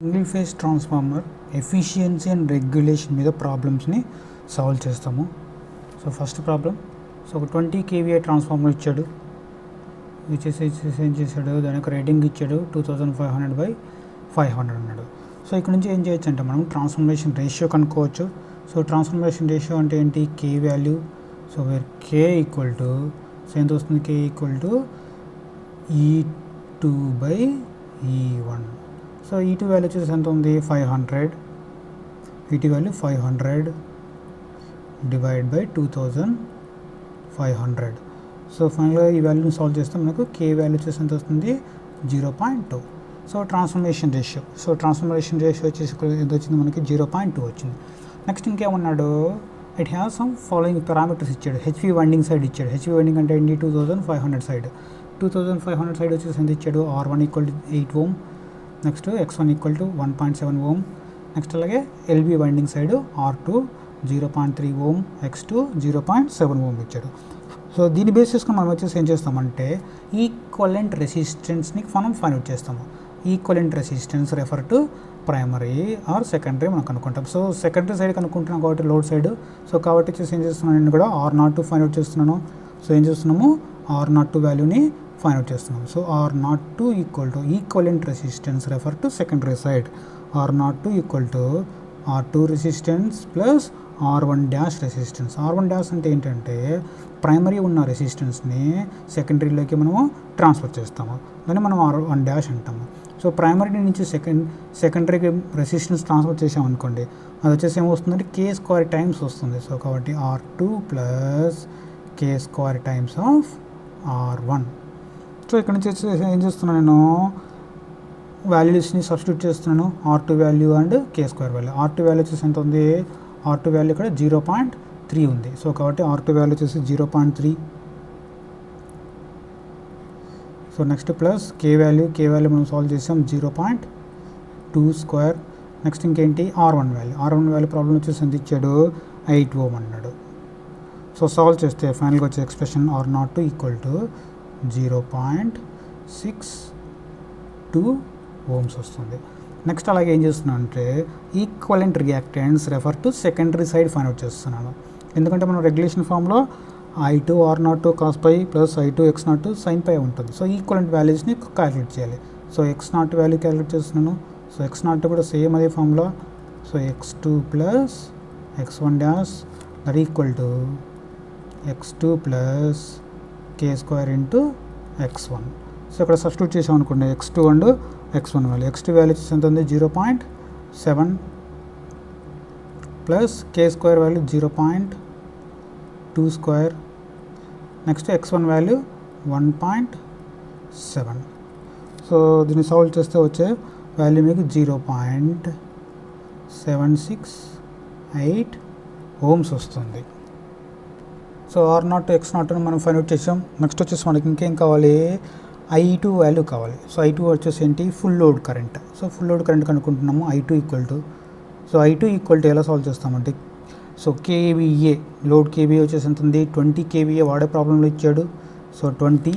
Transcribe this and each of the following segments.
Single phase transformer efficiency and regulation మీద ప్రాబ్లమ్స్ని solve చేస్తాము. సో ఫస్ట్ ప్రాబ్లం, సో ఒక 20 kVA ట్రాన్స్ఫార్మర్ ఇచ్చాడు, ఇచ్చేసి ఏం చేశాడు, దాని యొక్క రేటింగ్ ఇచ్చాడు 2500/500 అన్నాడు. సో ఇక్కడ నుంచి ఏం చేయొచ్చు అంటే మనం ట్రాన్స్ఫర్మేషన్ రేషియో కనుక్కోవచ్చు. సో ట్రాన్స్ఫర్మేషన్ రేషియో అంటే ఏంటి, K value. So where K equal to, so ఎంత వస్తుంది, K equal to E2/E1. So E2 value వచ్చేసి ఎంత ఉంది, 500. E2 value 500 divide by 2500. So ఫైనల్గా ఈ వాల్యూని సాల్వ్ చేస్తే మనకు కే వాల్యూ వచ్చేసి ఎంత వస్తుంది, 0.2. So transformation ratio, so transformation ratio వచ్చేసి ఎంత వచ్చింది మనకి, 0.2 వచ్చింది. నెక్స్ట్ ఇంకేమన్నాడు, it has some following parameters ఇచ్చాడు. హెచ్వి వైండింగ్ సైడ్ ఇచ్చాడు. హెచ్వి వైండింగ్ అంటే ఏంటి, 2500 సైడ్. 2500 సైడ్ వచ్చేసి ఎంత ఇచ్చాడు, R1 equal to 8 ohm, next X1 equal to 1.7 ohm, next అలాగే LV winding side R2 0.3 ohm, X2 0.7 ohm ఇచ్చాడు. సో దీన్ని బేస్ చేసుకుని మనం వచ్చేసి ఏం చేస్తామంటే ఈక్వలెంట్ రెసిస్టెన్స్ని మనం ఫైండ్ అవుట్ చేస్తాము. Equivalent resistance refer to primary or secondary మనం కనుక్కుంటాం. సో సెకండరీ సైడ్ కనుక్కుంటున్నాం కాబట్టి లోడ్ సైడ్. సో కాబట్టి వచ్చేసి ఏం చేస్తున్నాను, నేను కూడా R02 ఫైండ్ అవుట్ చేస్తున్నాను. సో ఏం చేస్తున్నాము, R02 వాల్యూని ఫైండ్ అవుట్ చేస్తున్నాము. So R02 equal to equivalent resistance refer to secondary side. R02 equal to R2 resistance plus R1 dash resistance. R1 dash అంటే ఏంటంటే ప్రైమరీ ఉన్న రెసిస్టెన్స్ని సెకండరీలోకి మనము ట్రాన్స్ఫర్ చేస్తాము, దాన్ని మనం R1 డాష్ అంటాము. సో ప్రైమరీ నుంచి సెకండరీకి రెసిస్టెన్స్ ట్రాన్స్ఫర్ చేసామనుకోండి, అది వచ్చేసి ఏమొస్తుందంటే K² టైమ్స్ వస్తుంది. సో కాబట్టి R2 plus K² times of R1. So ఇక్కడ నుంచి ఏం చేస్తున్నాను, నేను వాల్యూస్ని సబ్స్టిట్యూట్ చేస్తున్నాను, R2 value and K² value. R2 value వచ్చేసి ఎంత ఉంది, R2 వాల్యూ ఇక్కడ 0.3 ఉంది. సో కాబట్టి R2 వాల్యూ వచ్చేసి 0.3. సో నెక్స్ట్ ప్లస్ కే వాల్యూ మనం సాల్వ్ చేసాం 0.2². నెక్స్ట్ ఇంకేంటి, R1 వాల్యూ ప్రాబ్లం వచ్చేసి ఎంత ఇచ్చాడు, 8 ohm అన్నాడు. సో సాల్వ్ చేస్తే ఫైనల్గా వచ్చే expression R02 equal to 0.62 ohms వస్తుంది. నెక్స్ట్ అలాగే ఏం చేస్తున్నాను అంటే equivalent reactance refer to secondary side find out చేస్తున్నాను. ఎందుకంటే మనం రెగ్యులేషన్ ఫామ్లో I2 R02 cos π plus I2 X0 sin π ఉంటుంది. సో ఈక్వలెంట్ వాల్యూస్ని క్యాలిక్యులేట్ చేయాలి. సో X0 వాల్యూ క్యాలిక్యులేట్ చేస్తున్నాను. సో X0 కూడా సేమ్ అదే ఫామ్లో. So X2 plus X1 dash that equal to X2 plus K² into X1. So ఇక్కడ substitute చేసాం అనుకోండి, X2 and X1 value. X2 value వచ్చేసి ఎంత ఉంది, 0.7 plus K² value 0.2². Next X1 value 1.7. So దీన్ని సాల్వ్ చేస్తే వచ్చే వాల్యూ మీకు 0.768 ohms వస్తుంది. సో R0 X0 మనం ఫైండ్ అవుట్ చేసాం. నెక్స్ట్ వచ్చేసి మనకి ఇంకేం కావాలి, I2 వాల్యూ కావాలి. సో I2 వచ్చేసి ఏంటి, full load current. So full load current కనుక్కుంటున్నాము. I2 equal to, so I2 equal to ఎలా సాల్వ్ చేస్తామంటే, సో KVA లోడ్ KVA వచ్చేసి ఎంత ఉంది, 20 kVA వాడే ప్రాబ్లంలో ఇచ్చాడు. సో 20,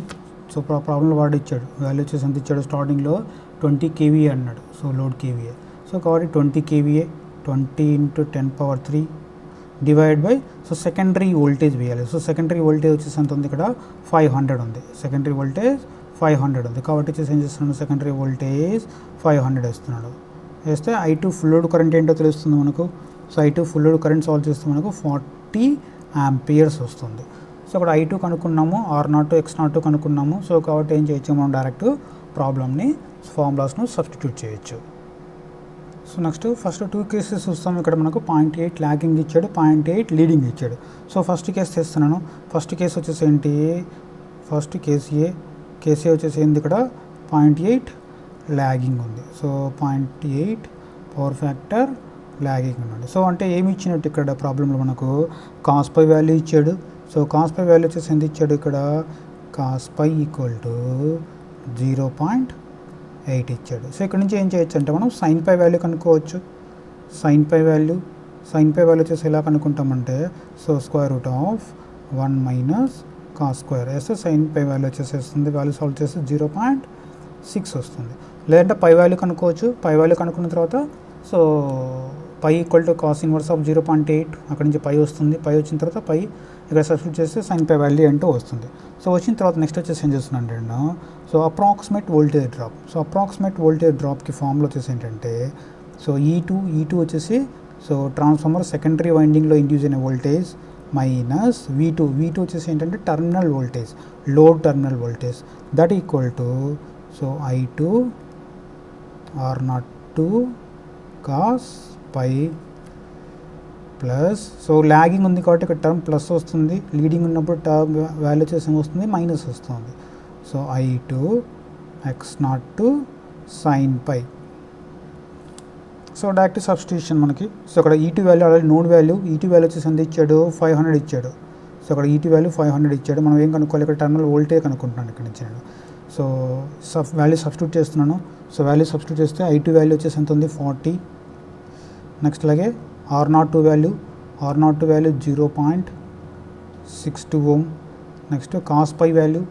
సో ప్రాబ్లంలో వాడు ఇచ్చాడు వాల్యూ వచ్చేసి ఎంత ఇచ్చాడు, స్టార్టింగ్లో 20 kVA అన్నాడు. So load KVA. సో కాబట్టి 20 kVA 20 × 10⁻³ divide by, so secondary voltage వేయాలి. సో సెకండరీ వోల్టేజ్ వచ్చేసి ఎంత ఉంది, ఇక్కడ 500 ఉంది. సెకండరీ వోల్టేజ్ 500 ఉంది. కాబట్టి వచ్చేసి ఏం చేస్తున్నాడు, సెకండరీ వోల్టేజ్ 500 వేస్తున్నాడు. వేస్తే I2 ఫుల్ లోడ్ కరెంట్ ఏంటో తెలుస్తుంది మనకు. So I2 full load current solve చేస్తే మనకు 40 amperes వస్తుంది. సో అక్కడ I2 కనుక్కున్నాము, R0 X0 కనుక్కున్నాము. సో కాబట్టి ఏం చేయొచ్చు, మనం డైరెక్ట్ ప్రాబ్లమ్ని ఫార్ములాస్ను సబ్స్టిట్యూట్ చేయొచ్చు. సో నెక్స్ట్ ఫస్ట్ 2 కేసెస్ చూస్తాం. ఇక్కడ మనకు 0.8 ల్యాగింగ్ ఇచ్చాడు, 0.8 లీడింగ్ ఇచ్చాడు. సో ఫస్ట్ కేసు చేస్తున్నాను. ఫస్ట్ కేసు వచ్చేసి ఏంటి, ఫస్ట్ కేసీ వచ్చేసి ఏంది, ఇక్కడ 0.8 ల్యాగింగ్ ఉంది. సో 0.8 పవర్ ఫ్యాక్టర్ ల్యాగింగ్ ఉన్నాడు. సో అంటే ఏమి ఇచ్చినట్టు ఇక్కడ ప్రాబ్లంలో మనకు cos π వాల్యూ ఇచ్చాడు. సో cos π వాల్యూ వచ్చేసి ఎంత ఇచ్చాడు, ఇక్కడ cos π ఈక్వల్ టు 0.8 ఇచ్చాడు. సో ఇక్కడ నుంచి ఏం చేయొచ్చు అంటే మనం sin π వాల్యూ కనుక్కోవచ్చు. sin π వాల్యూ వచ్చేసి ఎలా కనుక్కుంటామంటే, సో √1 cos² వేస్తే sin π వాల్యూ వచ్చేసి వస్తుంది. వాల్యూ సాల్వ్ చేస్తే 0.6 వస్తుంది. లేదంటే పై వాల్యూ కనుక్కోవచ్చు. పై వాల్యూ కనుక్కున్న తర్వాత so pi equal to cos inverse of 0.8 అక్కడి నుంచి పై వస్తుంది. పై వచ్చిన తర్వాత పై ఇక్కడ సబ్స్టిట్యూట్ చేస్తే సైన్ పై వాల్యూ అంటూ వస్తుంది. సో వచ్చిన తర్వాత నెక్స్ట్ వచ్చేసి ఏం చేస్తున్నాను నేను, so approximate voltage drop. So approximate voltage డ్రాప్కి ఫార్ములా వచ్చేసి ఏంటంటే, సో ఈ2 వచ్చేసి సో ట్రాన్స్ఫార్మర్ సెకండరీ వైండింగ్లో ఇండ్యూస్ అయిన వోల్టేజ్ మైనస్ V2 వచ్చేసి ఏంటంటే terminal voltage, load terminal voltage, that equal to so I2 R02 cos phi plus, so lagging ఉంది కాబట్టి ఇక్కడ టర్మ్ ప్లస్ వస్తుంది, లీడింగ్ ఉన్నప్పుడు టర్మ్ వాల్యూ వచ్చేసి వస్తుంది మైనస్ వస్తుంది. So I2 X02 sine phi. So direct substitution మనకి. సో అక్కడ E2 value already node value, E2 value వచ్చేసి ఎంత ఇచ్చాడు, 500 ఇచ్చాడు. సో అక్కడ E2 వాల్యూ 500 ఇచ్చాడు. మనం ఏం కనుక్కోవాలి, ఇక్కడ టర్మినల్ వోల్టేజ్ కనుక్కుంటున్నాను ఇక్కడ నుంచి నేను. సో వాల్యూ సబ్స్టిట్యూట్ చేస్తున్నాను. సో వాల్యూ సబ్స్టిట్యూట్ చేస్తే I2 వాల్యూ వచ్చేసి ఎంత ఉంది, 40. నెక్స్ట్ అలాగే R02 వాల్యూ 0.62 ఓం. నెక్స్ట్ కాస్ పై వాల్యూ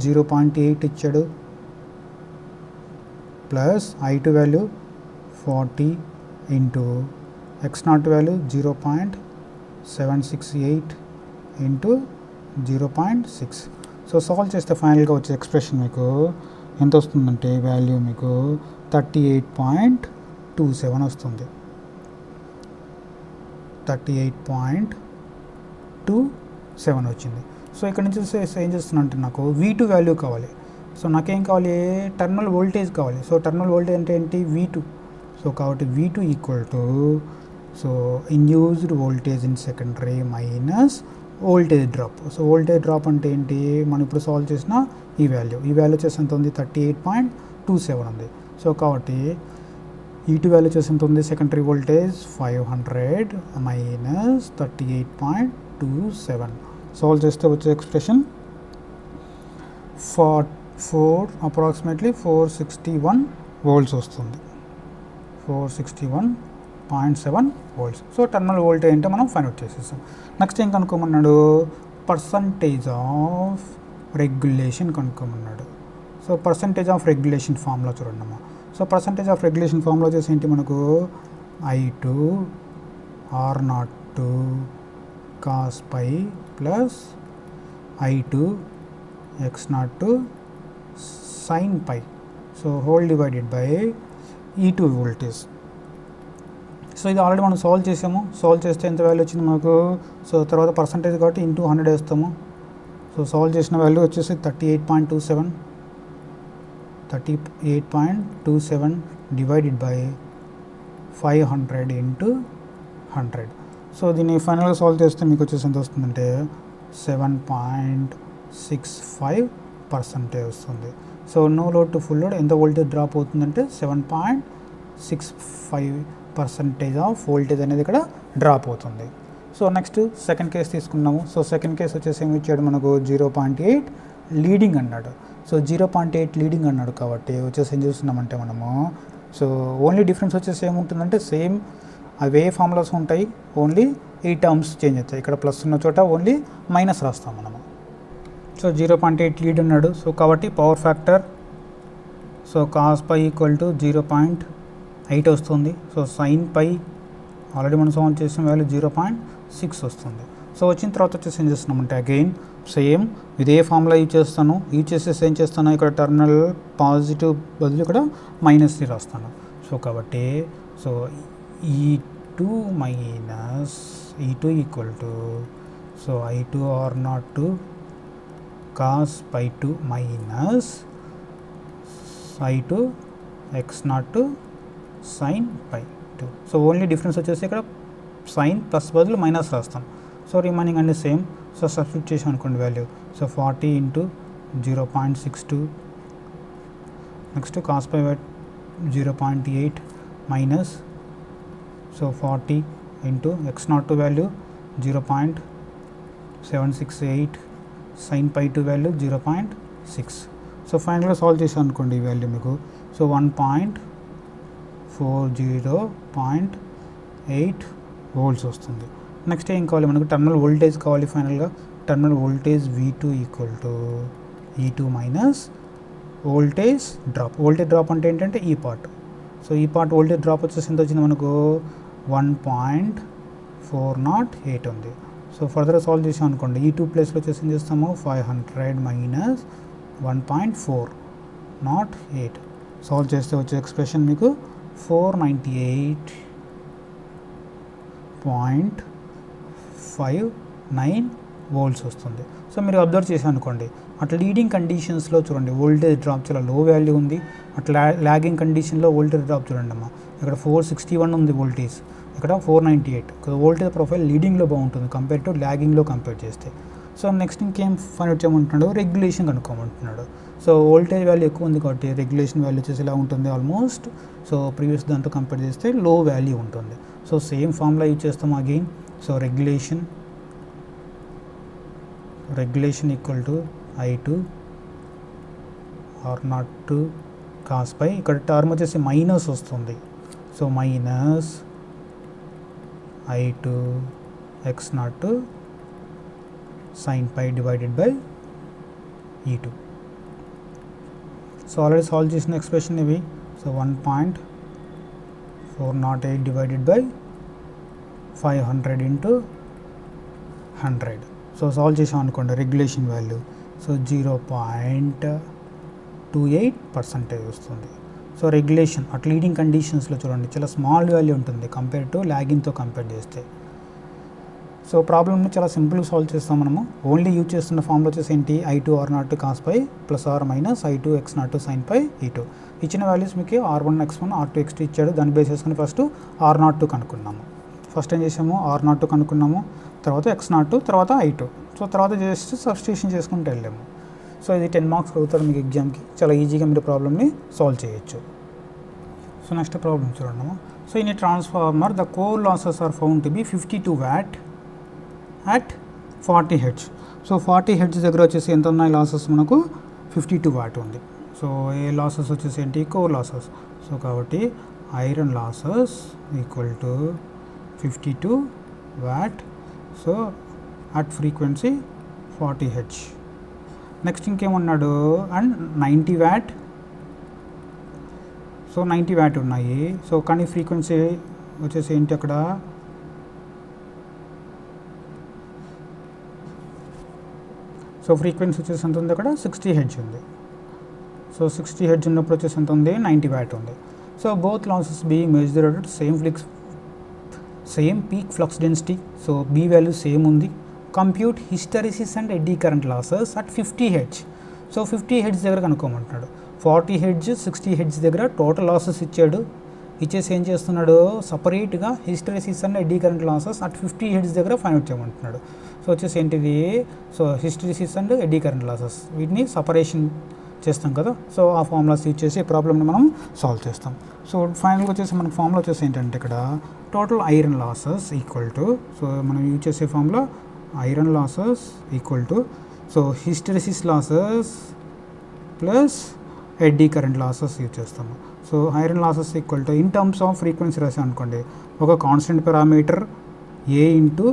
0.8 ఇచ్చాడు. Plus I2 value 40 into X0 value 0.768 into 0.6. So solve చేస్తే ఫైనల్గా వచ్చే ఎక్స్ప్రెషన్ మీకు ఎంత వస్తుందంటే వాల్యూ మీకు 38.27 వస్తుంది. 38.27 వచ్చింది. సో ఇక్కడ నుంచి ఏం చేస్తున్నా అంటే నాకు V2 వాల్యూ కావాలి. సో నాకేం కావాలి, టర్మినల్ వోల్టేజ్ కావాలి. సో టర్మినల్ వోల్టేజ్ అంటే ఏంటి, V2. సో కాబట్టి V2 equal to so induced voltage in secondary minus voltage drop. So voltage drop అంటే ఏంటి, మనం ఇప్పుడు సాల్వ్ చేసిన ఈ వాల్యూ వచ్చేసి ఎంత ఉంది, 38.27 ఉంది. సో కాబట్టి E2 వాల్యూ వచ్చేసి ఎంత ఉంది, సెకండరీ వోల్టేజ్ 500 మైనస్ 38.27. సాల్వ్ చేస్తే వచ్చే ఎక్స్ప్రెషన్ అప్రాక్సిమేట్లీ 461 వోల్ట్స్ వస్తుంది. 461.7 వోల్ట్స్. సో టర్మినల్ వోల్టేజ్ అంటే మనం ఫైండ్ అవుట్ చేసేసాం. నెక్స్ట్ ఏం కనుక్కోమన్నాడు, పర్సంటేజ్ ఆఫ్ రెగ్యులేషన్ కనుక్కోమన్నాడు. So percentage of regulation formula చూడండి అమ్మా. So percentage of regulation formula వచ్చేసి ఏంటి మనకు, I2 R02 cos phi plus I2 X02 sine phi. So whole divided by E2 voltage. So ఇది ఆల్రెడీ మనం సాల్వ్ చేసాము. Solve చేస్తే ఎంత వాల్యూ వచ్చింది మనకు, సో తర్వాత పర్సంటేజ్ కాబట్టి ఇంటూ 100 వేస్తాము. సో సాల్వ్ చేసిన వాల్యూ వచ్చేసి 38.27 డివైడెడ్ బై 500 ఇంటూ 100. సో దీన్ని ఫైనల్గా సాల్వ్ చేస్తే మీకు వచ్చేసి ఎంత వస్తుందంటే 7.65% వస్తుంది. So no load to full load ఎంత వోల్టేజ్ డ్రాప్ అవుతుందంటే 7.65% ఆఫ్ వోల్టేజ్ అనేది ఇక్కడ డ్రాప్ అవుతుంది. సో నెక్స్ట్ సెకండ్ కేసు తీసుకున్నాము. సో సెకండ్ కేసు వచ్చేసి ఏమి ఇచ్చాడు మనకు, 0.8 లీడింగ్ అన్నాడు. సో 0.8 లీడింగ్ అన్నాడు కాబట్టి వచ్చేసి ఏం చేస్తున్నామంటే మనము, సో ఓన్లీ డిఫరెన్స్ వచ్చేసి ఏముంటుందంటే సేమ్ అవే ఫార్ములాస్ ఉంటాయి, ఓన్లీ ఈ టర్మ్స్ చేంజ్ అవుతాయి. ఇక్కడ ప్లస్ ఉన్న చోట ఓన్లీ మైనస్ రాస్తాం మనము. సో 0.8 లీడ్ అన్నాడు. సో కాబట్టి power factor so cos pi equal to 0.8 వస్తుంది. సో సైన్ పై ఆల్రెడీ మనం సాల్వ్ చేసిన వాల్యూ 0.6 వస్తుంది. సో వచ్చిన తర్వాత వచ్చేసి ఏం చేస్తున్నామంటే అగైన్ సేమ్ ఇదే ఫార్ములా యూజ్ చేస్తాను. యూజ్ చేసేసి ఏం చేస్తాను, ఇక్కడ టర్మినల్ పాజిటివ్ బదులు ఇక్కడ -3 రాస్తాను. సో కాబట్టి so E2 minus E2 equal to so I2 R02 cos phi 2 minus I2 X02 sine phi 2. So only difference వచ్చేసి ఇక్కడ సైన్ ప్లస్ బదులు మైనస్ రాస్తాం. సో రిమైనింగ్ అన్ని సేమ్. సో సబ్స్టిట్యూట్ చేసాం అనుకోండి value. So 40 into 0.62 next cos phi 0.8 minus so 40 into X02 value 0.768 sine phi 2 value 0.6. So ఫైనల్గా solve చేసాం అనుకోండి ఈ వాల్యూ మీకు. సో 1.40.8 వోల్ట్స్ వస్తుంది. నెక్స్ట్ ఏం కావాలి మనకు, టర్మినల్ వోల్టేజ్ కావాలి. ఫైనల్గా terminal voltage V2 equal to E2 minus voltage drop అంటే ఏంటంటే ఈ పార్ట్. సో ఈ పార్ట్ వోల్టేజ్ డ్రాప్ వచ్చేసి ఎంత వచ్చింది మనకు 1.408 ఉంది. సో ఫర్దర్ సాల్వ్ చేసాం అనుకోండి, ఈ 2 ప్లేస్లో వచ్చేసి ఏం చేస్తాము 500 మైనస్ 1.408 సాల్వ్ చేస్తే వచ్చే ఎక్స్ప్రెషన్ మీకు 498.59 వోల్ట్స్ వస్తుంది. సో మీరు అబ్జర్వ్ చేశాను అనుకోండి, అట్లా లీడింగ్ కండిషన్స్లో చూడండి వోల్టేజ్ డ్రాప్ చాలా లో వాల్యూ ఉంది. అట్లా లాగింగ్ కండిషన్లో వోల్టేజ్ డ్రాప్ చూడండి అమ్మా, ఇక్కడ 461 ఉంది వోల్టేజ్, ఇక్కడ 498. వోల్టేజ్ ప్రొఫైల్ లీడింగ్లో బాగుంటుంది కంపేర్ టు లాగింగ్లో కంపేర్ చేస్తే. సో నెక్స్ట్ ఇంకేం ఫైండ్ అవుట్ చేయమంటున్నాడు, రెగ్యులేషన్ కనుక్కోమంటున్నాడు. సో వోల్టేజ్ వాల్యూ ఎక్కువ ఉంది కాబట్టి రెగ్యులేషన్ వాల్యూ వచ్చేసి ఎలా ఉంటుంది ఆల్మోస్ట్, సో ప్రీవియస్ దాంతో కంపేర్ చేస్తే లో వాల్యూ ఉంటుంది. సో సేమ్ ఫార్ములా యూజ్ చేస్తాం again. So regulation equal to I2 R0 cos phi, ఇక్కడ టర్మ్ వచ్చేసి మైనస్ వస్తుంది. So minus I2 X0 sin phi divided by E2. So already solve చేసిన expression ఇవి. So 1.408 divided by 500 into 100. So solve చేసాం అనుకోండి regulation value, so 0.28% వస్తుంది. So regulation at leading కండిషన్స్లో చూడండి చాలా స్మాల్ వాల్యూ ఉంటుంది కంపేర్ టు లాగింగ్తో కంపేర్ చేస్తే. సో ప్రాబ్లమ్ని చాలా సింపుల్గా సాల్వ్ చేస్తాం మనము. ఓన్లీ యూజ్ చేస్తున్న ఫార్ములా వచ్చేసి ఏంటి, I2 R0 cos pi plus or minus I2 X0 sin pi E2. ఇచ్చిన వాల్యూస్ మీకు R1 X1 R2 X2 ఇచ్చాడు, దాన్ని బేస్ చేసుకుని ఫస్ట్ R0 కనుక్కున్నాము. ఫస్ట్ ఏం చేసాము R0 కనుక్కున్నాము, తర్వాత X0, తర్వాత I2. సో తర్వాత జస్ట్ సబ్స్టిట్యూషన్ చేసుకుంటూ వెళ్ళాము. సో ఇది 10 మార్క్స్ అవుతారు మీకు ఎగ్జామ్కి, చాలా ఈజీగా మీరు ప్రాబ్లమ్ని సాల్వ్ చేయొచ్చు. సో నెక్స్ట్ ప్రాబ్లమ్ చూడండి. So in a transformer the core losses are found to be 52 watt at 40 Hz. So 40 Hz దగ్గర వచ్చేసి ఎంత ఉన్నాయి లాసెస్ మనకు 52 watt ఉంది. సో ఏ లాసెస్ వచ్చేసి ఏంటి, కోర్ లాసెస్. సో కాబట్టి iron losses equal to 52 watt. So at frequency 40 Hz. Next ఇంకేమన్నాడు, అండ్ 90 watt. సో 90 watt ఉన్నాయి. సో కానీ ఫ్రీక్వెన్సీ వచ్చేసి ఏంటి అక్కడ, సో ఫ్రీక్వెన్సీ వచ్చేసి ఎంత ఉంది అక్కడ 60 Hz ఉంది. సో 60 Hz ఉన్నప్పుడు వచ్చేసి ఎంత ఉంది 90 watt ఉంది. So both losses being measured at same peak flux density. So B value same ఉంది. Compute hysteresis and eddy current losses at 50 Hz. So 50 Hz దగ్గర కనుక్కోమంటున్నాడు. 40 Hz 60 Hz దగ్గర టోటల్ లాసెస్ ఇచ్చాడు. ఇచ్చేసి ఏం చేస్తున్నాడు, సపరేట్గా hysteresis and eddy current losses at 50 Hz దగ్గర ఫైండ్ అవుట్ చేయమంటున్నాడు. సో వచ్చేసి ఏంటిది, so hysteresis and eddy current losses వీటిని సపరేషన్ చేస్తాం కదా. సో ఆ ఫార్ములాస్ యూజ్ చేసి ప్రాబ్లమ్ని మనం సాల్వ్ చేస్తాం. సో ఫైనల్గా వచ్చేసి మనకు ఫార్ములా వచ్చేసి ఏంటంటే ఇక్కడ total iron losses equal to, so మనం యూజ్ చేసే formula iron losses equal to, so hysteresis losses plus eddy current losses use చేస్తాము. So iron losses equal to in terms of frequency రాసాం అనుకోండి, ఒక constant parameter A into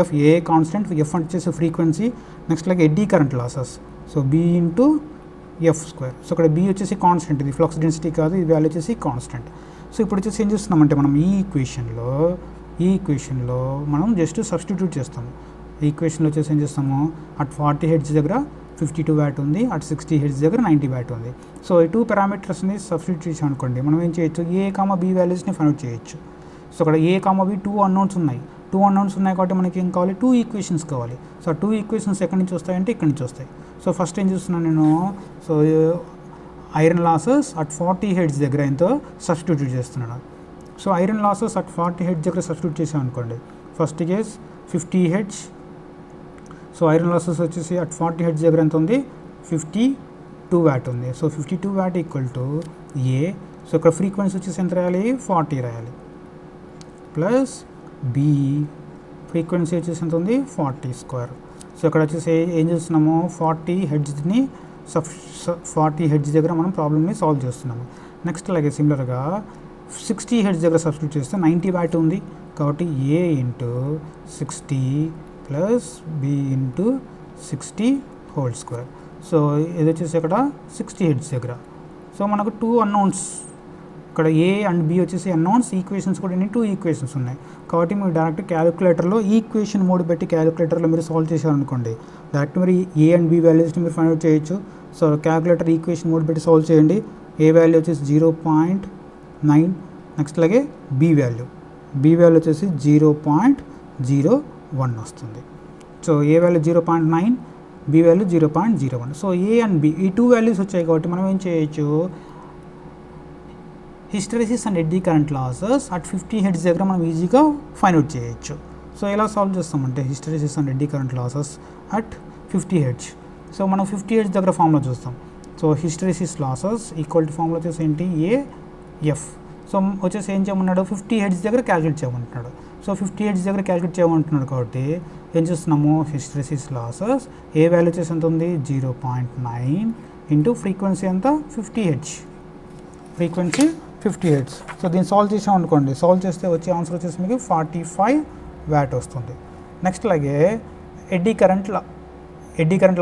F, A constant, F వచ్చేసి frequency. Next like eddy current losses, so B into F square. So ఇక్కడ B వచ్చేసి constant, ఇది flux density కాదు, ఈ value వచ్చేసి కాన్స్టెంట్. సో ఇప్పుడు వచ్చేసి ఏం చేస్తున్నామంటే మనం ఈ ఈక్వేషన్లో మనం జస్ట్ సబ్స్టిట్యూట్ చేస్తాము. ఈ ఈక్వేషన్లో వచ్చేసి ఏం చేస్తాము, అట్ 40 Hz దగ్గర 52 watt ఉంది, అట్ 60 Hz దగ్గర 90 watt ఉంది. సో ఈ 2 పారామీటర్స్ని సబ్స్టిట్యూట్ చేసాం అనుకోండి, మనం ఏం చేయొచ్చు, ఏ కామా బి వాల్యూస్ని ఫైండ్ అవుట్ చేయొచ్చు. సో అక్కడ ఏ కామా బి 2 అన్నోన్స్ ఉన్నాయి కాబట్టి మనకి ఏం కావాలి, 2 ఈక్వేషన్స్ కావాలి. సో 2 ఈక్వేషన్స్ ఎక్కడి నుంచి వస్తాయంటే ఇక్కడి నుంచి వస్తాయి. సో ఫస్ట్ ఏం చూస్తున్నాను నేను, so iron losses at 40 Hz దగ్గర ఎంతో సబ్స్టిట్యూట్ చేస్తున్నాను. So iron losses at 40 Hz దగ్గర సబ్స్టిట్యూట్ చేసాం అనుకోండి, first case 50 Hz. So iron losses వచ్చేసి అట్ 40 Hz దగ్గర ఎంత ఉంది, 52 watt ఉంది. So 52 watt equal to A. So ఇక్కడ ఫ్రీక్వెన్సీ వచ్చేసి ఎంత రాయాలి, 40 రాయాలి, ప్లస్ బి ఫ్రీక్వెన్సీ వచ్చేసి ఎంత ఉంది, 40 స్క్వేర్. సో ఇక్కడ వచ్చేసి ఏం చేస్తున్నాము, 40 Hz దగ్గర మనం ప్రాబ్లమ్ని సాల్వ్ చేస్తున్నాము. నెక్స్ట్ అలాగే సిమిలర్గా 60 Hz దగ్గర సబ్స్టిట్యూట్ చేస్తే 90 watt ఉంది కాబట్టి A into 60 plus B into 60 whole square. So ఇది వచ్చేసి ఇక్కడ 60 హెడ్స్ దగ్గర. సో మనకు 2 అన్నౌన్స్, ఇక్కడ ఏ అండ్ బి వచ్చేసి అన్నౌన్స్, ఈక్వేషన్స్ కూడా 2 ఈక్వేషన్స్ ఉన్నాయి. కాబట్టి మీరు డైరెక్ట్ క్యాలిక్యులేటర్లో ఈక్వేషన్ మోడ్ పెట్టి క్యాలిక్యులేటర్లో మీరు సాల్వ్ చేశారనుకోండి, డైరెక్ట్ మీరు ఏ అండ్ బి వాల్యూస్ని మీరు ఫైండ్ అవుట్ చేయొచ్చు. సో క్యాలిక్యులేటర్ ఈక్వేషన్ మోడ్ పెట్టి సాల్వ్ చేయండి. ఏ వాల్యూ వచ్చేసి 0.9, నెక్స్ట్ అలాగే బి వాల్యూ వచ్చేసి 0.01 వస్తుంది. So A value 0.9, B value 0.01. So A and B ఈ 2 వాల్యూస్ వచ్చాయి కాబట్టి మనం ఏం చేయొచ్చు, hysteresis and eddy current losses at 50 hertz దగ్గర మనం ఈజీగా ఫైండ్ అవుట్ చేయొచ్చు. సో ఎలా సాల్వ్ చేస్తామంటే hysteresis and eddy current losses at 50 hertz. So మనం 50 హెడ్స్ దగ్గర ఫార్ములా చూస్తాం. So hysteresis losses equal to formula వచ్చేసి ఏంటి, ఏఎఫ్. సో వచ్చేసి ఏం చేయమన్నాడు, 50 హెడ్స్ దగ్గర క్యాలిక్యులేట్ చేయమంటున్నాడు. సో 50 హెడ్స్ దగ్గర క్యాలిక్యులేట్ చేయమంటున్నాడు కాబట్టి ఏం చేస్తున్నాము, హిస్టెరిసిస్ లాసెస్ ఏ వాల్యూ వచ్చేసి ఎంత ఉంది, 0.9 ఇంటూ ఫ్రీక్వెన్సీ ఎంత, 50 హెడ్స్, ఫ్రీక్వెన్సీ 50 హెడ్స్. సో దీన్ని సాల్వ్ చేసాం అనుకోండి, సాల్వ్ చేస్తే వచ్చే ఆన్సర్ వచ్చేసి మీకు 45 వాట్ వస్తుంది. నెక్స్ట్ అలాగే ఎడ్డీ కరెంట్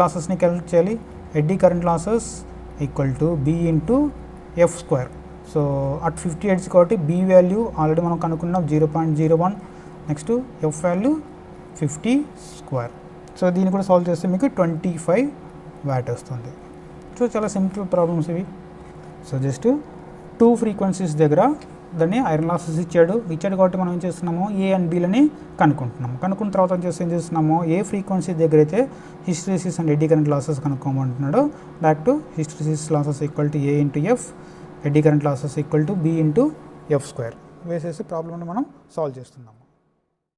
లాసెస్ని క్యాలిక్యులేట్ చేయాలి. Eddy current losses equal to B into F square. So at 50 hertz కాబట్టి బి వాల్యూ ఆల్రెడీ మనం కనుక్కున్నాం 0.01, next F value 50 square. So దీన్ని కూడా సాల్వ్ చేస్తే మీకు 25 వాట్ వస్తుంది. సో చాలా సింపుల్ ప్రాబ్లమ్స్ ఇవి. సో జస్ట్ 2 ఫ్రీక్వెన్సీస్ దగ్గర దాన్ని ఐరన్ లాసెస్ ఇచ్చాడు కాబట్టి మనం ఏం చేస్తున్నాము, ఏ అండ్ బీలని కనుక్కున్న తర్వాత ఏం చేస్తున్నాము, ఏ ఫ్రీక్వెన్సీ దగ్గర అయితే hysteresis and eddy current losses కనుక్కోమంటున్నాడు, direct hysteresis losses equal to A into F, eddy current losses equal to B into F square వేసేసి ప్రాబ్లమ్ని మనం సాల్వ్ చేస్తున్నాము.